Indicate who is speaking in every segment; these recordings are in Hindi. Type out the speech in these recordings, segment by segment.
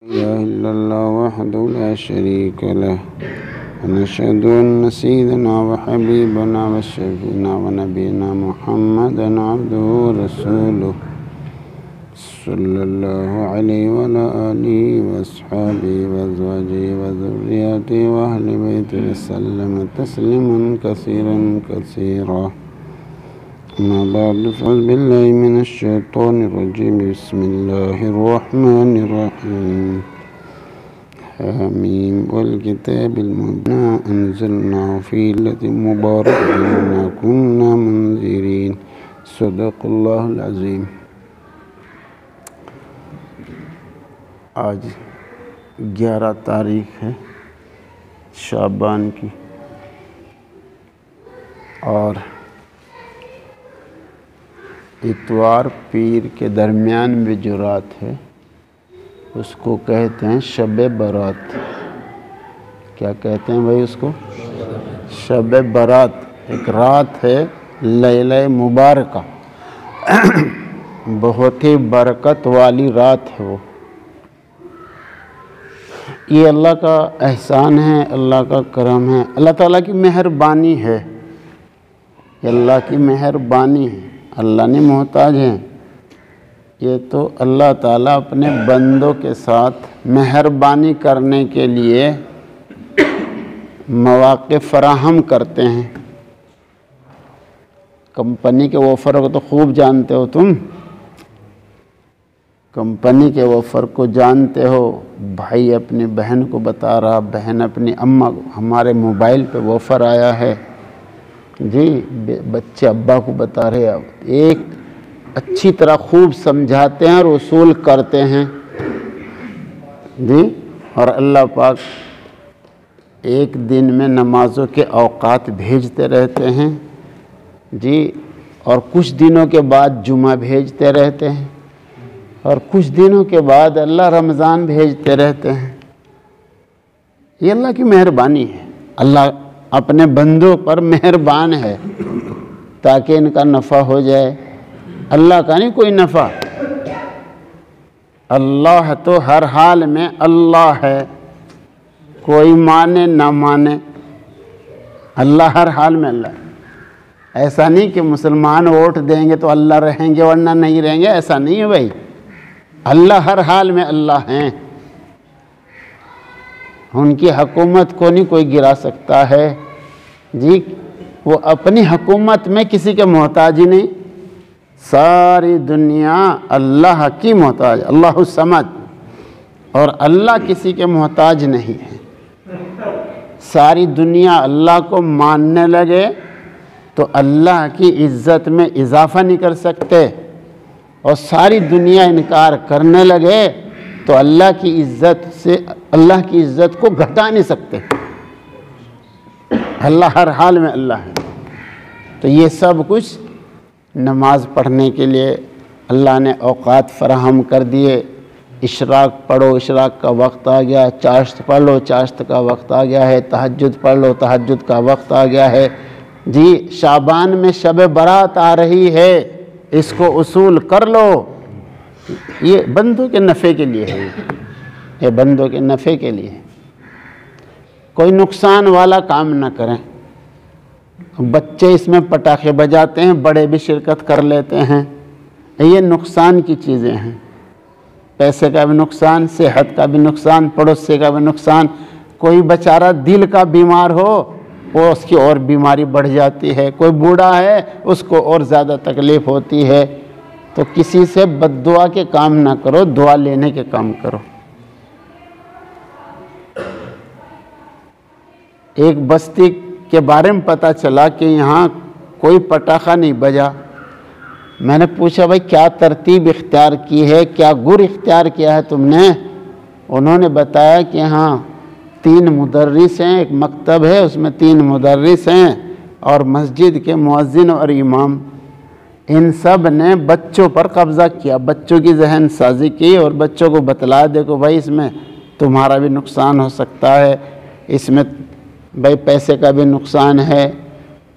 Speaker 1: इलाहा इल्लल्लाह वहदहु ला शरीका लह वनशहदु अन्न सय्यदना व हबीबना व शफीना व नबीना मुहम्मदन अब्दुहु व रसूलुहु सल्लल्लाहु अलैहि व अला आलिहि व अस्हाबिहि व अज़वाजिहि व ज़ुर्रिय्यतिहि व अहलि बैतिहि वसल्लम तस्लीमन कसीरन कसीरा। अम्मा बाद फ़अऊज़ु बिल्लाहि मिनश शैतानिर रजीम। बिस्मिल्लाहिर रहमानिर रहीम। हामीम वल किताबिल मुबीन इन्ना अंज़लनाहु फ़ी लैलतिन मुबारकतिन इन्ना कुन्ना मुनज़िरीन। सदक़ल्लाहुल अज़ीम। आज 11 तारीख है शाबान की और इतवार पीर के दरमियान में जो रात है उसको कहते हैं शब-ए बारात। क्या कहते हैं भाई उसको? शब-ए बारात। एक रात है लैला मुबारका, बहुत ही बरकत वाली रात है वो। ये अल्लाह का एहसान है, अल्लाह का करम है, अल्लाह ताला की मेहरबानी है। अल्लाह की मेहरबानी है, अल्लाह ने मोहताज हैं। ये तो अल्लाह ताला अपने बंदों के साथ मेहरबानी करने के लिए मौक़े फराहम करते हैं। कंपनी के ऑफ़र को तो खूब जानते हो तुम, कंपनी के ऑफ़र को जानते हो। भाई अपनी बहन को बता रहा, बहन अपनी अम्मा को, हमारे मोबाइल पे ऑफ़र आया है जी। बच्चे अब्बा को बता रहे, अब एक अच्छी तरह खूब समझाते हैं और वसूल करते हैं जी। और अल्लाह पाक एक दिन में नमाज़ों के औक़ात भेजते रहते हैं जी, और कुछ दिनों के बाद जुमा भेजते रहते हैं, और कुछ दिनों के बाद अल्लाह रमज़ान भेजते रहते हैं। ये अल्लाह की मेहरबानी है। अल्लाह अपने बंदों पर मेहरबान है ताकि इनका नफ़ा हो जाए। अल्लाह का नहीं कोई नफ़ा, अल्लाह तो हर हाल में अल्लाह है, कोई माने ना माने अल्लाह हर हाल में अल्लाह। ऐसा नहीं कि मुसलमान वोट देंगे तो अल्लाह रहेंगे वरना नहीं रहेंगे, ऐसा नहीं है भाई। अल्लाह हर हाल में अल्लाह हैं। उनकी हुकूमत को नहीं कोई गिरा सकता है जी। वो अपनी हुकूमत में किसी के मोहताज ही नहीं। सारी दुनिया अल्लाह की मोहताज, अल्लाह समद, और अल्लाह किसी के मोहताज नहीं है। सारी दुनिया अल्लाह को मानने लगे तो अल्लाह की इज़्ज़त में इजाफ़ा नहीं कर सकते, और सारी दुनिया इनकार करने लगे तो अल्लाह की इज़्ज़त से, अल्लाह की इज़्ज़त को घटा नहीं सकते। अल्लाह हर हाल में अल्लाह है। तो ये सब कुछ नमाज पढ़ने के लिए अल्लाह ने औक़ात फ़राहम कर दिए। इशराक पढ़ो, इशराक का वक्त आ गया। चाश्त पढ़ लो, चाश्त का वक्त आ गया है। तहज्जुद पढ़ लो, तहज्जुद का वक्त आ गया है जी। शाबान में शब बारात आ रही है, इसको उसूल कर लो। ये बंदों के नफ़े के लिए है, ये बंदों के नफ़े के लिए। कोई नुकसान वाला काम ना करें। बच्चे इसमें पटाखे बजाते हैं, बड़े भी शिरकत कर लेते हैं। ये नुकसान की चीज़ें हैं। पैसे का भी नुकसान, सेहत का भी नुकसान, पड़ोसी का भी नुकसान। कोई बेचारा दिल का बीमार हो, वो उसकी और बीमारी बढ़ जाती है। कोई बूढ़ा है, उसको और ज़्यादा तकलीफ़ होती है। तो किसी से बद्दुआ के काम ना करो, दुआ लेने के काम करो। एक बस्ती के बारे में पता चला कि यहाँ कोई पटाखा नहीं बजा। मैंने पूछा भाई क्या तरतीब इख्तियार की है, क्या गुर इख्तियार किया है तुमने? उन्होंने बताया कि हाँ 3 मुदर्रिस हैं, एक मकतब है उसमें 3 मुदर्रिस हैं, और मस्जिद के मुअज्जिन और इमाम, इन सब ने बच्चों पर कब्ज़ा किया, बच्चों की जहन साजी की और बच्चों को बतला देखो भाई इसमें तुम्हारा भी नुकसान हो सकता है, इसमें भाई पैसे का भी नुकसान है,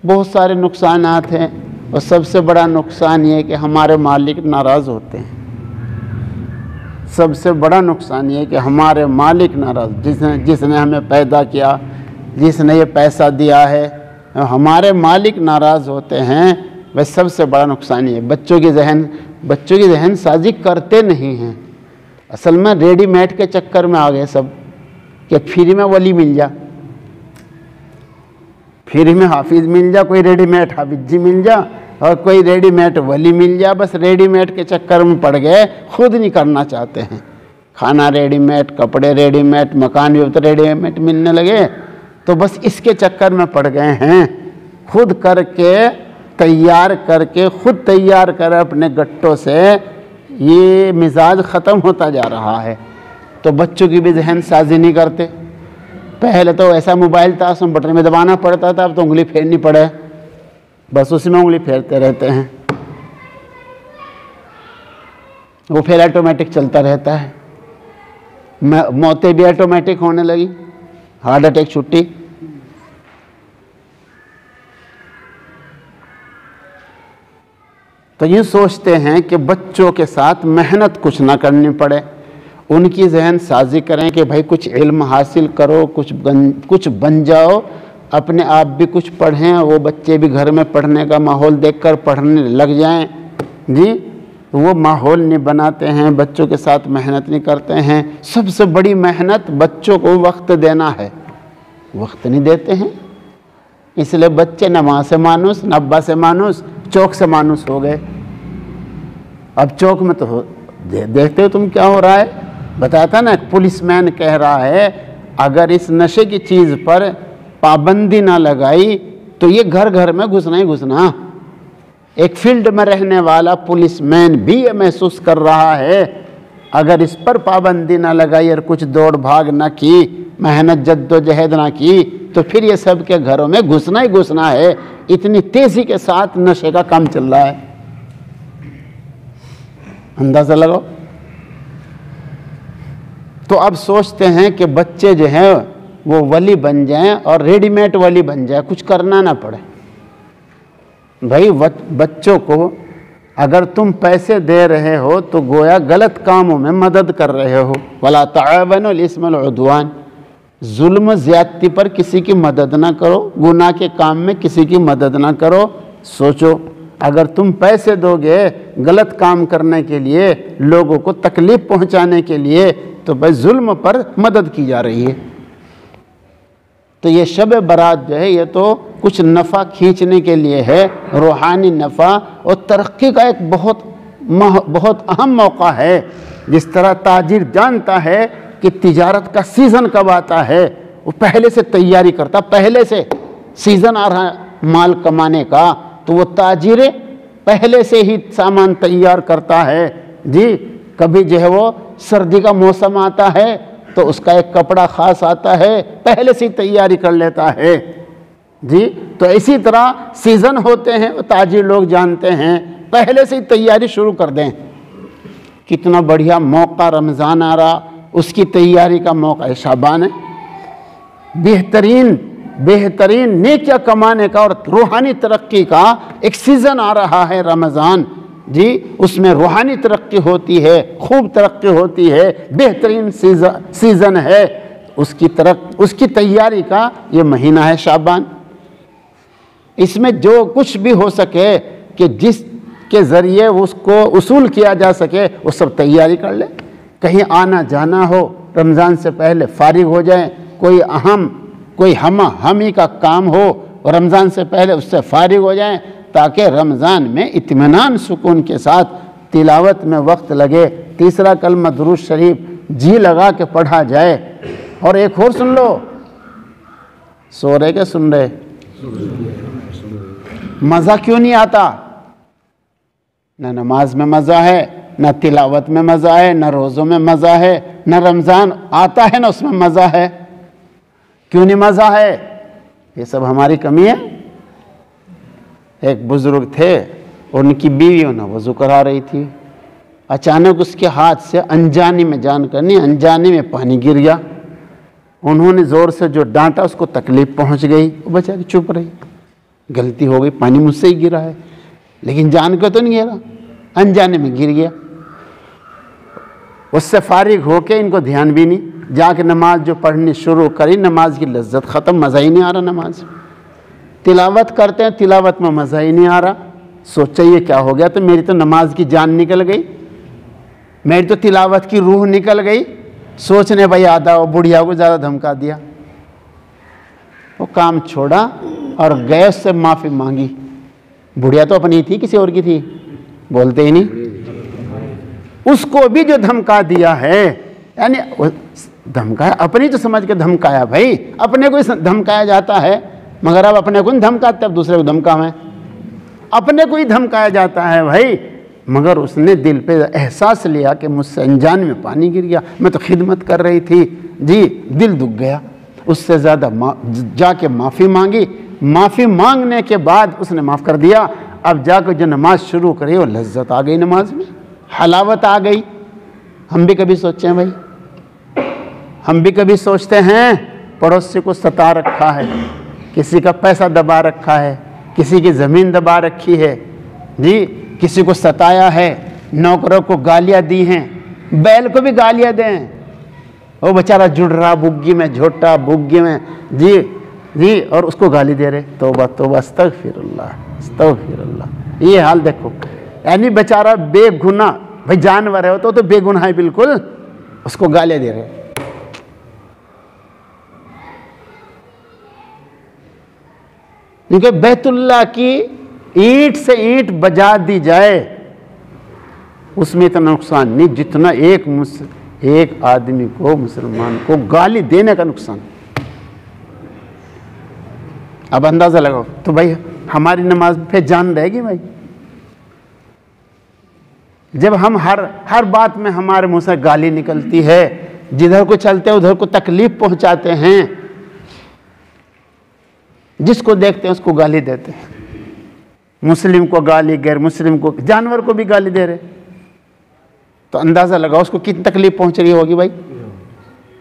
Speaker 1: बहुत सारे नुकसानात हैं। और सबसे बड़ा नुकसान ये है कि हमारे मालिक नाराज़ होते हैं। सबसे बड़ा नुकसान ये है कि हमारे मालिक नाराज़, जिसने हमें पैदा किया, जिसने ये पैसा दिया है, हमारे मालिक नाराज़ होते हैं, वह सबसे बड़ा नुकसान ये है। बच्चों की जहन साजी करते नहीं हैं। असल में रेडीमेड के चक्कर में आ गए सब, कि फ्री में वली मिल जा, फ्री में हाफिज मिल जा, कोई रेडीमेड हाफिज जी मिल जा और कोई रेडीमेड वली मिल जा। बस रेडीमेड के चक्कर में पड़ गए, खुद नहीं करना चाहते हैं। खाना रेडीमेड, कपड़े रेडीमेड, मकान भी तो रेडीमेड मिलने लगे, तो बस इसके चक्कर में पड़ गए हैं। खुद करके तैयार करके, खुद तैयार कर अपने गट्टों से ये मिजाज ख़त्म होता जा रहा है। तो बच्चों की भी जहन साजी नहीं करते। पहले तो ऐसा मोबाइल था, उसमें बटन में दबाना पड़ता था, अब तो उंगली फेरनी पड़े, बस उसी में उंगली फेरते रहते हैं, वो फिर ऑटोमेटिक चलता रहता है। मौतें भी ऑटोमेटिक होने लगी, हार्ट अटैक छुट्टी। तो ये सोचते हैं कि बच्चों के साथ मेहनत कुछ ना करनी पड़े, उनकी जहन साजी करें कि भाई कुछ इल्म हासिल करो, कुछ बन जाओ, अपने आप भी कुछ पढ़ें, वो बच्चे भी घर में पढ़ने का माहौल देखकर पढ़ने लग जाएं जी। वो माहौल नहीं बनाते हैं, बच्चों के साथ मेहनत नहीं करते हैं। सबसे बड़ी मेहनत बच्चों को वक्त देना है, वक्त नहीं देते हैं, इसलिए बच्चे न माँ से मानुस न अब्बा से मानुस, चौक से मानुस हो गए। अब चौक में तो देखते हो तुम क्या हो रहा है। बताता ना, पुलिसमैन कह रहा है अगर इस नशे की चीज़ पर पाबंदी ना लगाई तो ये घर घर में घुसना ही घुसना। एक फील्ड में रहने वाला पुलिसमैन भी ये महसूस कर रहा है, अगर इस पर पाबंदी ना लगाई और कुछ दौड़ भाग ना की, मेहनत जद्दोजहद ना की, तो फिर ये सब के घरों में घुसना ही घुसना है। इतनी तेजी के साथ नशे का काम चल रहा है, अंदाजा लगाओ। तो अब सोचते हैं कि बच्चे जो हैं वो वली बन जाएं और रेडीमेड वली बन जाए, कुछ करना ना पड़े। भाई बच्चों को अगर तुम पैसे दे रहे हो तो गोया गलत कामों में मदद कर रहे हो। वला ताअवनुल इस्म वल उद्वान, जुल्म ज्यादती पर किसी की मदद ना करो, गुनाह के काम में किसी की मदद ना करो। सोचो, अगर तुम पैसे दोगे गलत काम करने के लिए, लोगों को तकलीफ पहुंचाने के लिए, तो भाई जुल्म पर मदद की जा रही है। तो ये शब बारात जो है ये तो कुछ नफ़ा खींचने के लिए है, रूहानी नफ़ा और तरक्की का एक बहुत अहम मौका है। जिस तरह ताजिर जानता है कि तिजारत का सीज़न कब आता है, वो पहले से तैयारी करता, पहले से सीज़न आ रहा है माल कमाने का, तो वो ताजिर पहले से ही सामान तैयार करता है जी। कभी जो है वो सर्दी का मौसम आता है तो उसका एक कपड़ा ख़ास आता है, पहले से ही तैयारी कर लेता है जी। तो इसी तरह सीज़न होते हैं, ताजिर लोग जानते हैं, पहले से ही तैयारी शुरू कर दें। कितना बढ़िया मौका रमज़ान आ रहा, उसकी तैयारी का मौका शाबान है। बेहतरीन नेकियां कमाने का और रूहानी तरक्की का एक सीज़न आ रहा है रमज़ान जी। उसमें रूहानी तरक्की होती है, खूब तरक्की होती है, बेहतरीन सीज़न है। उसकी तैयारी का ये महीना है शाबान। इसमें जो कुछ भी हो सके कि जिसके ज़रिए उसको उसूल किया जा सके, वो सब तैयारी कर ले। कहीं आना जाना हो, रमज़ान से पहले फारिग हो जाए। कोई हमी का काम हो, रमज़ान से पहले उससे फारिग हो जाएं, ताकि रमज़ान में इत्मीनान सुकून के साथ तिलावत में वक्त लगे। तीसरा कलमा दुरूद शरीफ जी लगा के पढ़ा जाए। और एक और सुन लो, सो रहे के सुन रहे, मज़ा क्यों नहीं आता? न नमाज में मज़ा है, न तिलावत में मज़ा है, न रोज़ों में मज़ा है, न रमज़ान आता है न उसमें मज़ा है। क्यों नहीं मज़ा है? ये सब हमारी कमी है। एक बुज़ुर्ग थे, उनकी बीवी उन्हें वज़ू करा रही थी, अचानक उसके हाथ से अनजानी में पानी गिर गया। उन्होंने ज़ोर से जो डांटा, उसको तकलीफ़ पहुंच गई। वो बेचारी चुप रही, गलती हो गई, पानी मुझसे ही गिरा है, लेकिन जान के तो नहीं गिरा, अनजाने में गिर गया। उससे फारिग होके इनको ध्यान भी नहीं, जाके नमाज जो पढ़नी शुरू करी, नमाज की लज्जत ख़त्म, मज़ा ही नहीं आ रहा नमाज। तिलावत करते हैं, तिलावत में मज़ा ही नहीं आ रहा। सोचा ये क्या हो गया, तो मेरी तो नमाज की जान निकल गई, मेरी तो तिलावत की रूह निकल गई। सोचने भाई आधा बुढ़िया को ज़्यादा धमका दिया, वो काम छोड़ा और गए, उससे माफ़ी मांगी। बुढ़िया तो अपनी थी, किसी और की थी, बोलते ही नहीं। उसको भी जो धमका दिया है, यानी धमकाया, अपनी तो समझ के धमकाया भाई, अपने को ही धमकाया जाता है, मगर अब अपने को नहीं धमकाते, अब दूसरे को धमकावें। अपने को ही धमकाया जाता है भाई, मगर उसने दिल पे एहसास लिया कि मुझसे अनजान में पानी गिर गया, मैं तो खिदमत कर रही थी जी, दिल दुख गया। उससे ज़्यादा जाके माफ़ी मांगी, माफ़ी मांगने के बाद उसने माफ़ कर दिया। अब जाकर जो नमाज शुरू करी, वो लज्जत आ गई, नमाज में हलावत आ गई। हम भी कभी सोचे हैं भाई, हम भी कभी सोचते हैं पड़ोसी को सता रखा है, किसी का पैसा दबा रखा है, किसी की ज़मीन दबा रखी है जी, किसी को सताया है, नौकरों को गालियाँ दी हैं, बैल को भी गालियाँ दें, वो बेचारा जुड़ रहा बुग्गी में, झोटा बुग्गी में जी जी, और उसको गाली दे रहे। तौबा तौबा, अस्तगफिरुल्लाह अस्तगफिरुल्लाह। ये हाल देखो, यानी बेचारा बेगुनाह, भाई जानवर है तो बेगुनाह है बिल्कुल, उसको गालियाँ दे रहे। क्योंकि बैतुल्लाह की ईंट से ईंट बजा दी जाए, उसमें इतना नुकसान नहीं जितना एक आदमी को, मुसलमान को गाली देने का नुकसान। अब अंदाजा लगाओ तो भाई हमारी नमाज पे जान रहेगी भाई, जब हम हर बात में हमारे मुंह से गाली निकलती है, जिधर को चलते हैं उधर को तकलीफ पहुंचाते हैं, जिसको देखते हैं उसको गाली देते हैं, मुस्लिम को गाली, गैर मुस्लिम को, जानवर को भी गाली दे रहे, तो अंदाजा लगाओ उसको कितनी तकलीफ पहुंच रही होगी भाई।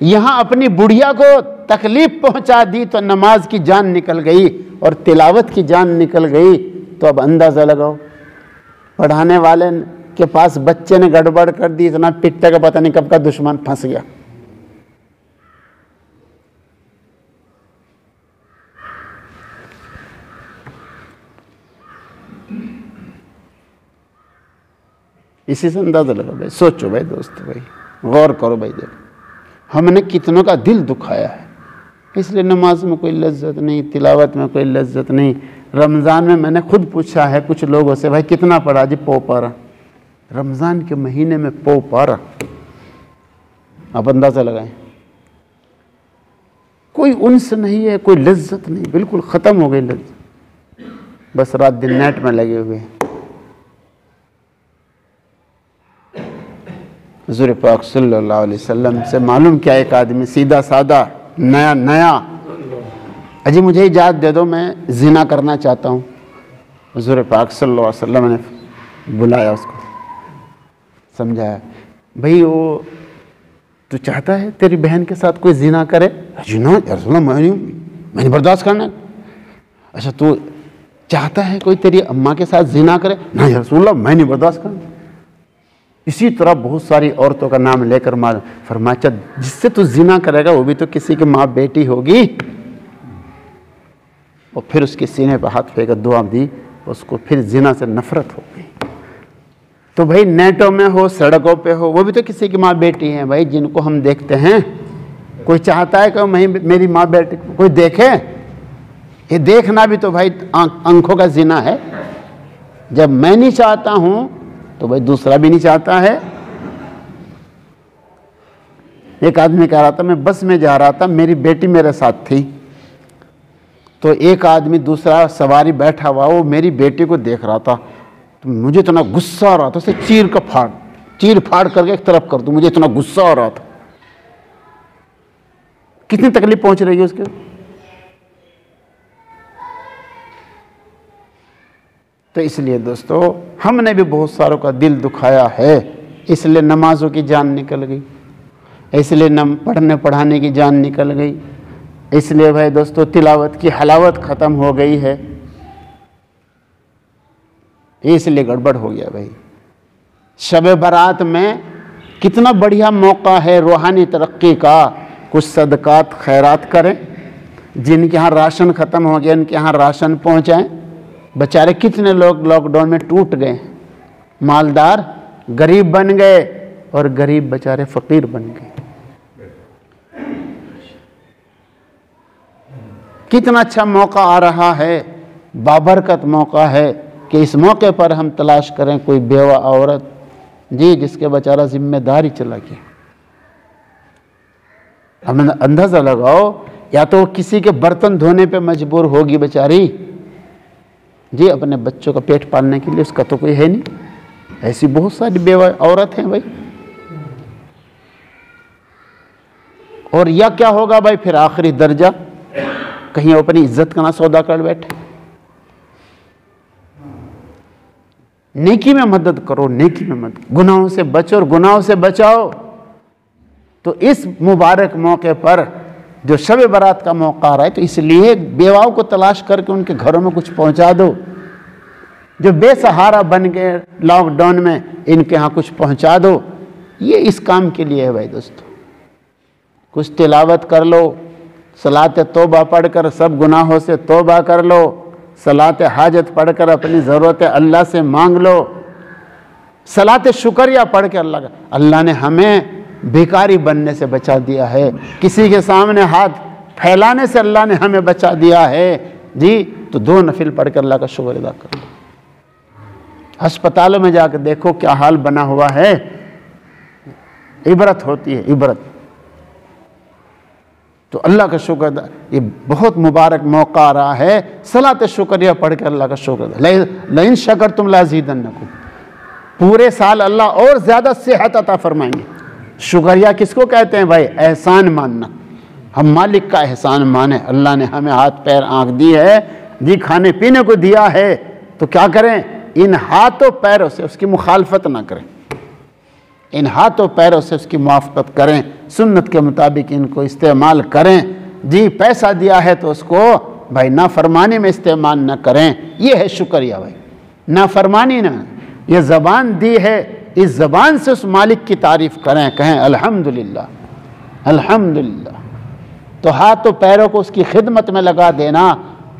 Speaker 1: यहां अपनी बुढ़िया को तकलीफ पहुंचा दी तो नमाज की जान निकल गई और तिलावत की जान निकल गई, तो अब अंदाजा लगाओ पढ़ाने वाले के पास बच्चे ने गड़बड़ कर दी, इतना पिटने का पता नहीं कब का दुश्मन फंस गया। इसी से अंदाजा लगा भाई, सोचो भाई दोस्तों, भाई गौर करो भाई, देखो हमने कितनों का दिल दुखाया है। इसलिए नमाज में कोई लज्जत नहीं, तिलावत में कोई लज्जत नहीं। रमज़ान में मैंने खुद पूछा है कुछ लोगों से, भाई कितना पढ़ा जी? पौ पारा। रमज़ान के महीने में पौ पारा, आप अंदाज़ा लगाएं। कोई उन्स नहीं है, कोई लज्जत नहीं, बिल्कुल ख़त्म हो गई लज्जत, बस रात दिन नेट में लगे हुए हैं। हुज़ूर पाक सल्लल्लाहु अलैहि वसल्लम से मालूम क्या, एक आदमी सीधा सादा नया अजी मुझे इजाज़त दे दो, मैं ज़िना करना चाहता हूँ। हुज़ूर पाक सल्लल्लाहु अलैहि वसल्लम ने बुलाया उसको, समझाया, भाई वो तू चाहता है तेरी बहन के साथ कोई ज़िना करे? ज़िना या रसूल अल्लाह मैंने बर्दाश्त करना। अच्छा तू चाहता है कोई तेरी अम्मा के साथ ज़िना करे? ना या रसूल अल्लाह मैं नहीं बर्दाश्त करना। इसी तरह बहुत सारी औरतों का नाम लेकर मार फरमाया, जिससे तू ज़िना करेगा वो भी तो किसी की माँ बेटी होगी। और फिर उसके सीने पर हाथ फेंका, दुआ दी, उसको फिर ज़िना से नफरत हो गई। तो भाई नेटों में हो, सड़कों पे हो, वो भी तो किसी की माँ बेटी हैं भाई, जिनको हम देखते हैं। कोई चाहता है कि मेरी माँ बेटी कोई देखे? ये देखना भी तो भाई आंखों का ज़िना है। जब मैं नहीं चाहता हूँ तो भाई दूसरा भी नहीं चाहता है। एक आदमी कह रहा था, मैं बस में जा रहा था, मेरी बेटी मेरे साथ थी, तो एक आदमी दूसरा सवारी बैठा हुआ, वो मेरी बेटी को देख रहा था, तो मुझे इतना गुस्सा आ रहा था, उसे चीर फाड़ करके एक तरफ कर दूं, मुझे इतना गुस्सा आ रहा था। कितनी तकलीफ पहुंच रही है उसके। तो इसलिए दोस्तों हमने भी बहुत सारों का दिल दुखाया है, इसलिए नमाजों की जान निकल गई, इसलिए पढ़ने पढ़ाने की जान निकल गई, इसलिए भाई दोस्तों तिलावत की हलावत ख़त्म हो गई है, इसलिए गड़बड़ हो गया भाई। शब बारात में कितना बढ़िया मौका है रूहानी तरक्की का। कुछ सदकात खैरात करें, जिनके यहाँ राशन ख़त्म हो गया उनके यहाँ राशन पहुँचाएं। बेचारे कितने लोग लॉकडाउन में टूट गए, मालदार गरीब बन गए और गरीब बेचारे फ़कीर बन गए। कितना अच्छा मौका आ रहा है, बाबरकत मौका है कि इस मौके पर हम तलाश करें कोई बेवा औरत जी जिसके बेचारा जिम्मेदारी चला गया। हम अंदाज़ा लगाओ, या तो किसी के बर्तन धोने पे मजबूर होगी बेचारी जी अपने बच्चों का पेट पालने के लिए, उसका तो कोई है नहीं। ऐसी बहुत सारी बेवा औरत हैं भाई। और या क्या होगा भाई, फिर आखिरी दर्जा कहीं अपनी इज्जत का ना सौदा कर बैठे। नेकी में मदद करो, नेकी में मदद, गुनाहों से बचो और गुनाहों से बचाओ। तो इस मुबारक मौके पर जो शब बारात का मौका आ रहा है, तो इसलिए बेवाओं को तलाश करके उनके घरों में कुछ पहुंचा दो। जो बेसहारा बन गए लॉकडाउन में, इनके यहाँ कुछ पहुंचा दो। ये इस काम के लिए है भाई दोस्तों। कुछ तिलावत कर लो, सलात तौबा पढ़कर सब गुनाहों से तौबा कर लो, सलात हाजत पढ़कर अपनी ज़रूरत अल्लाह से मांग लो, सलात शुक्रिया पढ़ के अल्लाह ने हमें भिखारी बनने से बचा दिया है, किसी के सामने हाथ फैलाने से अल्लाह ने हमें बचा दिया है जी। तो 2 नफिल पढ़ कर अल्लाह का शुक्र अदा करो। अस्पतालों में जाकर देखो क्या हाल बना हुआ है, इबरत होती है, इबरत। तो अल्लाह का शुक्र अदा, ये बहुत मुबारक मौका आ रहा है। सलात शुक्रिया पढ़ कर अल्लाह का शुक्र अदा। लइन शकरतुम लाज़ीदन्नकुम, पूरे साल अल्लाह और ज़्यादा सेहत अता फरमाएंगे। शुक्रिया किसको कहते हैं भाई? एहसान मानना। हम मालिक का एहसान माने, अल्लाह ने हमें हाथ पैर आँख दी है जी, खाने पीने को दिया है, तो क्या करें? इन हाथों पैरों से उसकी मुखालफत ना करें, इन हाथों पैरों से उसकी मुआफ़क़त करें, सुन्नत के मुताबिक इनको इस्तेमाल करें जी। पैसा दिया है तो उसको भाई नाफरमानी में इस्तेमाल ना करें। ये है शुक्रिया भाई, नाफरमानी ना। ये ज़बान दी है, इस ज़बान से उस मालिक की तारीफ़ करें, कहें अल्हम्दुलिल्लाह अल्हम्दुलिल्लाह। तो हाथों पैरों को उसकी खिदमत में लगा देना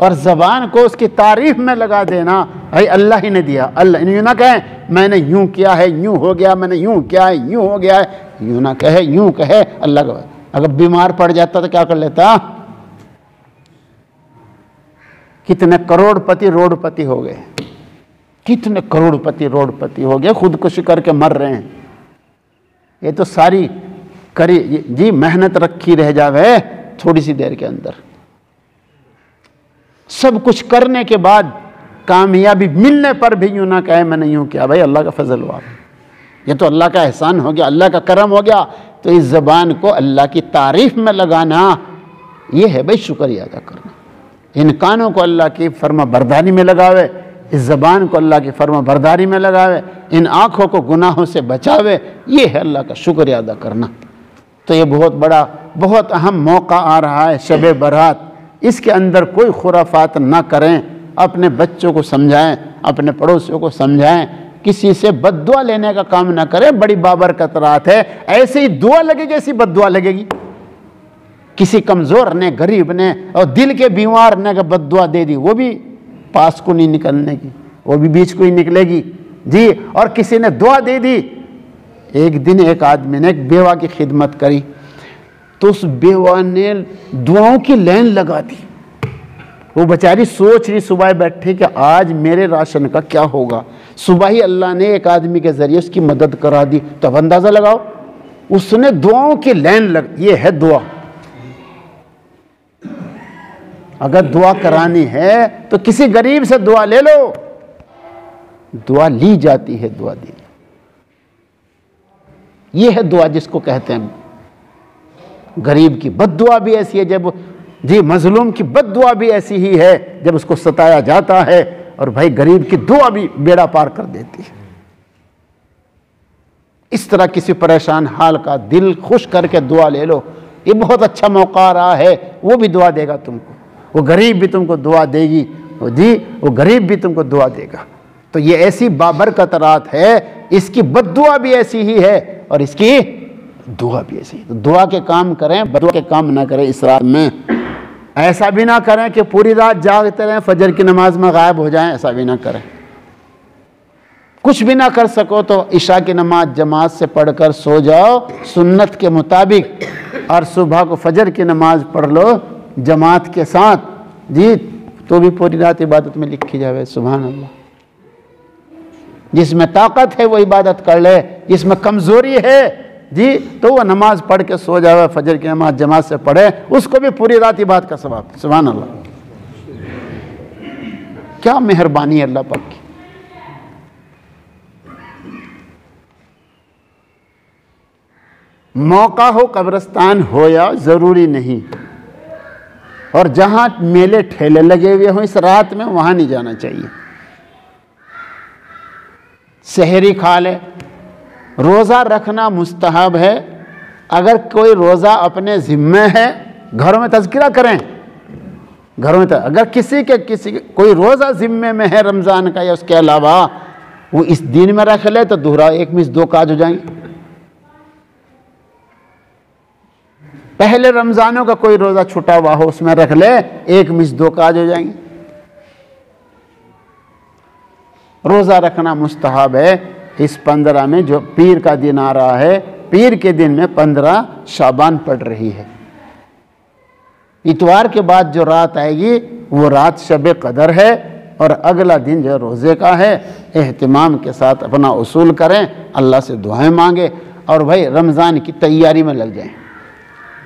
Speaker 1: और ज़बान को उसकी तारीफ़ में लगा देना। भाई अल्लाह ही ने दिया, अल्लाह यूँ ना कहें मैंने यूँ किया है यूँ हो गया, मैंने यूँ किया है यूँ हो गया है, यूँ ना कहे, यूँ कहे अल्लाह का। अगर बीमार पड़ जाता तो क्या कर लेता? कितने करोड़पति रोडपति हो गए, कितने करोड़पति रोडपति हो गए, खुदकुशी करके मर रहे हैं। ये तो सारी करी जी मेहनत रखी रह जावे थोड़ी सी देर के अंदर। सब कुछ करने के बाद कामयाबी मिलने पर भी यूँ ना कहे मैंने यूँ किया। भाई अल्लाह का फजल हुआ, ये तो अल्लाह का एहसान हो गया, अल्लाह का करम हो गया। तो इस ज़बान को अल्लाह की तारीफ़ में लगाना, ये है भाई शुक्रिया अदा करना। इन कानों को अल्लाह की फर्मा बरदारी में लगावे, इस ज़बान को अल्लाह की फर्मा बरदारी में लगावे, इन आँखों को गुनाहों से बचावे, ये है अल्लाह का शुक्रिया अदा करना। तो ये बहुत बड़ा बहुत अहम मौका आ रहा है शब बारात। इसके अंदर कोई खुराफात ना करें, अपने बच्चों को समझाएं, अपने पड़ोसियों को समझाएं, किसी से बद्दुआ लेने का काम ना करें। बड़ी बाबरकत रात है, ऐसे ही दुआ लगेगी ऐसी बद्दुआ लगेगी। किसी कमज़ोर ने, गरीब ने और दिल के बीमार ने बद्दुआ दे दी, वो भी पास को नहीं निकलने की, वो भी बीच को ही निकलेगी जी। और किसी ने दुआ दे दी, एक दिन एक आदमी ने एक बेवा की खिदमत करी, तो उस बेवा ने दुआओं की लाइन लगा दी। वो बेचारी सोच रही सुबह बैठी कि आज मेरे राशन का क्या होगा। सुबह ही अल्लाह ने एक आदमी के ज़रिए उसकी मदद करा दी। तो अब अंदाज़ा लगाओ, उसने दुआओं की लाइन लग, ये है दुआ। अगर दुआ करानी है तो किसी गरीब से दुआ ले लो, दुआ ली जाती है, दुआ दी। ये है दुआ जिसको कहते हैं। गरीब की बद्दुआ भी ऐसी है जब जी, मजलूम की बद्दुआ भी ऐसी ही है जब उसको सताया जाता है, और भाई गरीब की दुआ भी बेड़ा पार कर देती है। इस तरह किसी परेशान हाल का दिल खुश करके दुआ ले लो, ये बहुत अच्छा मौका आ रहा है। वो भी दुआ देगा तुमको, वो गरीब भी तुमको दुआ देगी जी, वो गरीब भी तुमको दुआ देगा। तो ये ऐसी बाबरकत रात है इसकी बद्दुआ भी ऐसी ही है और इसकी दुआ भी ऐसी। तो दुआ के काम करें, बद्दुआ के काम ना करें इस रात में। ऐसा भी ना करें कि पूरी रात जागते रहें, फजर की नमाज में गायब हो जाएं, ऐसा भी ना करें। कुछ भी ना कर सको तो इशा की नमाज जमात से पढ़कर सो जाओ सुन्नत के मुताबिक, और सुबह को फजर की नमाज पढ़ लो जमात के साथ जी, तो भी पूरी रात इबादत में लिखी जावे। सुभान अल्लाह। जिसमें ताकत है वो इबादत कर ले, जिसमें कमजोरी है जी तो वह नमाज पढ़ के सो जावे, फजर की नमाज जमात से पढ़े, उसको भी पूरी रात इबादत का सवाब। सुभान अल्लाह। क्या मेहरबानी है अल्लाह पाक की। मौका हो कब्रिस्तान हो या ज़रूरी नहीं, और जहां मेले ठेले लगे हुए हों इस रात में वहां नहीं जाना चाहिए। सहरी खा ले। रोज़ा रखना मुस्तहब है। अगर कोई रोज़ा अपने ज़िम्मे है, घरों में तज़किरा करें, घरों में अगर किसी के कोई रोज़ा ज़िम्मे में है रमज़ान का या उसके अलावा, वो इस दिन में रख ले तो दोहरा एक मिस दो काज हो जाएंगे। पहले रमज़ानों का कोई रोज़ा छुटा हुआ हो उसमें रख ले, एक मिस दो काज हो जाएंगे। रोज़ा रखना मुस्तहब है। इस 15 में जो पीर का दिन आ रहा है, पीर के दिन में 15 शाबान पड़ रही है। इतवार के बाद जो रात आएगी वो रात शब कदर है, और अगला दिन जो रोज़े का है। एहतिमाम के साथ अपना उसूल करें, अल्लाह से दुआएं मांगे, और भाई रमज़ान की तैयारी में लग जाएं।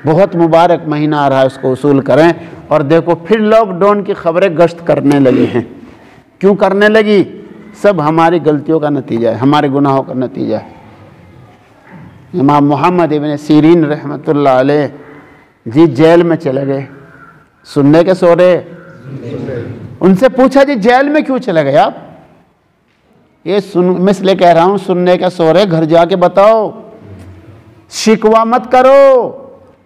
Speaker 1: बहुत मुबारक महीना आ रहा है, उसको उसूल करें। और देखो फिर लॉकडाउन की खबरें गश्त करने लगी हैं। क्यों करने लगी? सब हमारी गलतियों का नतीजा है, हमारे गुनाहों का नतीजा है। इमाम मोहम्मद इब्न सीरीन रहमतुल्लाह अलैह जी जेल में चले गए, सुनने के सो रहे। उनसे पूछा जी जेल में क्यों चले गए आप? ये मैं इसलिए कह रहा हूँ सुनने के सो रहे, घर जाके बताओ, शिकवा मत करो।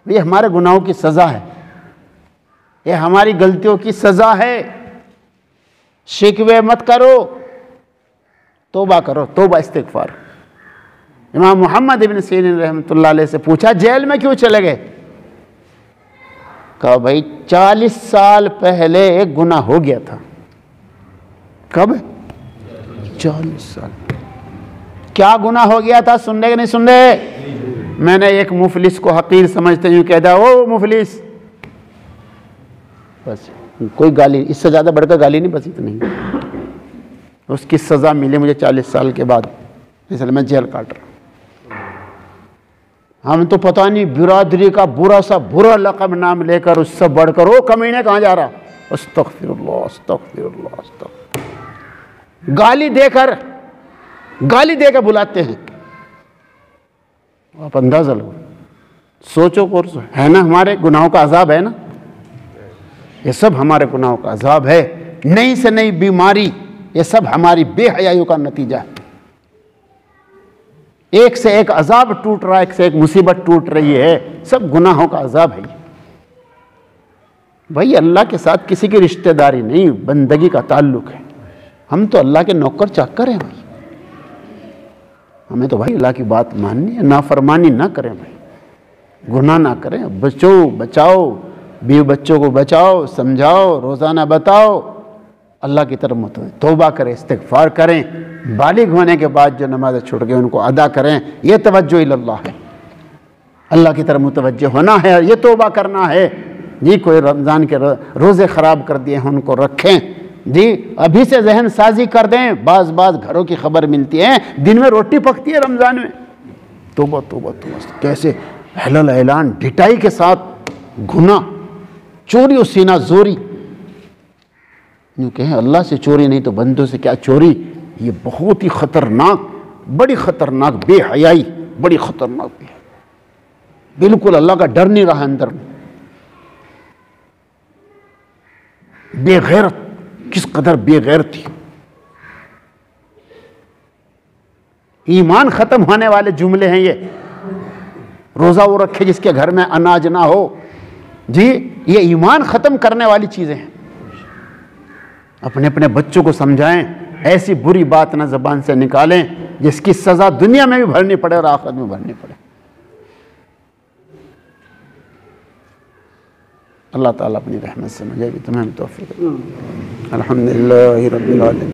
Speaker 1: ये हमारे गुनाहों की सज़ा है, ये हमारी गलतियों की सज़ा है। शिकवे मत करो, तौबा करो, तौबा इस्तिग़फ़ार। इमाम मोहम्मद इब्न सीरीन रहमतुल्लाह अलैह से पूछा जेल में क्यों चले गए? कहा भाई 40 साल पहले एक गुनाह हो गया था। कब? 40 साल। क्या गुनाह हो गया था? सुन रहे कि नहीं सुन रहे? मैंने एक मुफलिस को हकीर समझते यूँ कह दिया, ओ मुफलिस। बस कोई गाली, इससे ज़्यादा बढ़कर गाली नहीं, बस इतनी। उसकी सज़ा मिली मुझे 40 साल के बाद, इसलिए मैं जेल काट रहा हूँ। हम तो पता नहीं बिरादरी का बुरा सा बुरा लक़ब नाम लेकर उससे बढ़कर ओ कमीने कहाँ जा रहा, अस्तग़फ़िरुल्लाह अस्तग़फ़िरुल्लाह अस्तग़फ़िरुल्लाह, गाली देकर बुलाते हैं। आप अंदाज़ा लो, सोचो कोर्स है ना, हमारे गुनाहों का अज़ाब है ना, ये सब हमारे गुनाहों का अज़ाब है। नई से नई बीमारी, ये सब हमारी बेहयाइयों का नतीजा है। एक से एक अज़ाब टूट रहा है, एक से एक मुसीबत टूट रही है, सब गुनाहों का अज़ाब है। भाई अल्लाह के साथ किसी की रिश्तेदारी नहीं, बंदगी का ताल्लुक है। हम तो अल्लाह के नौकर चाकर हैं भाई, हमें तो भाई अल्लाह की बात माननी है, नाफरमानी ना करें भाई, गुनाह ना करें, बचाओ, बीवी बच्चों को बचाओ, समझाओ, रोज़ाना बताओ, अल्लाह की तरफ मुतवज्जो, तौबा करें, इस्तिग़फ़ार करें। बालिग होने के बाद जो नमाज़ें छूट गई उनको अदा करें। ये तवज्जो इल्लल्लाह है, अल्लाह की तरफ मुतवज्जो होना है, ये तौबा करना है जी। कोई रमज़ान के रोज़े ख़राब कर दिए हैं उनको रखें जी, अभी से जहन साजी कर दें। बाज़ घरों की खबर मिलती है दिन में रोटी पकती है रमज़ान में। तौबा तौबा तौबा, कैसे हलल ऐलान ढिठाई के साथ गुनाह, चोरी और सीना जोरी। यूँ कहें अल्लाह से चोरी नहीं तो बंदों से क्या चोरी। ये बहुत ही ख़तरनाक, बड़ी ख़तरनाक बेहयाई, बड़ी ख़तरनाक बेहयाई। बिल्कुल अल्लाह का डर नहीं रहा अंदर में। बेगैरत, किस कदर बेगैरत थी। ईमान ख़त्म होने वाले जुमले हैं ये। रोज़ा वो रखे जिसके घर में अनाज ना हो जी, ये ईमान ख़त्म करने वाली चीज़ें हैं। अपने अपने बच्चों को समझाएं ऐसी बुरी बात ना ज़बान से निकालें जिसकी सज़ा दुनिया में भी भरनी पड़े और आखिरत में भरनी पड़े। अल्लाह ताला अपनी रहमत से मुझे भी तुम्हें भी तौफीक दे। अल्हम्दुलिल्लाहि रब्बिल आलमीन।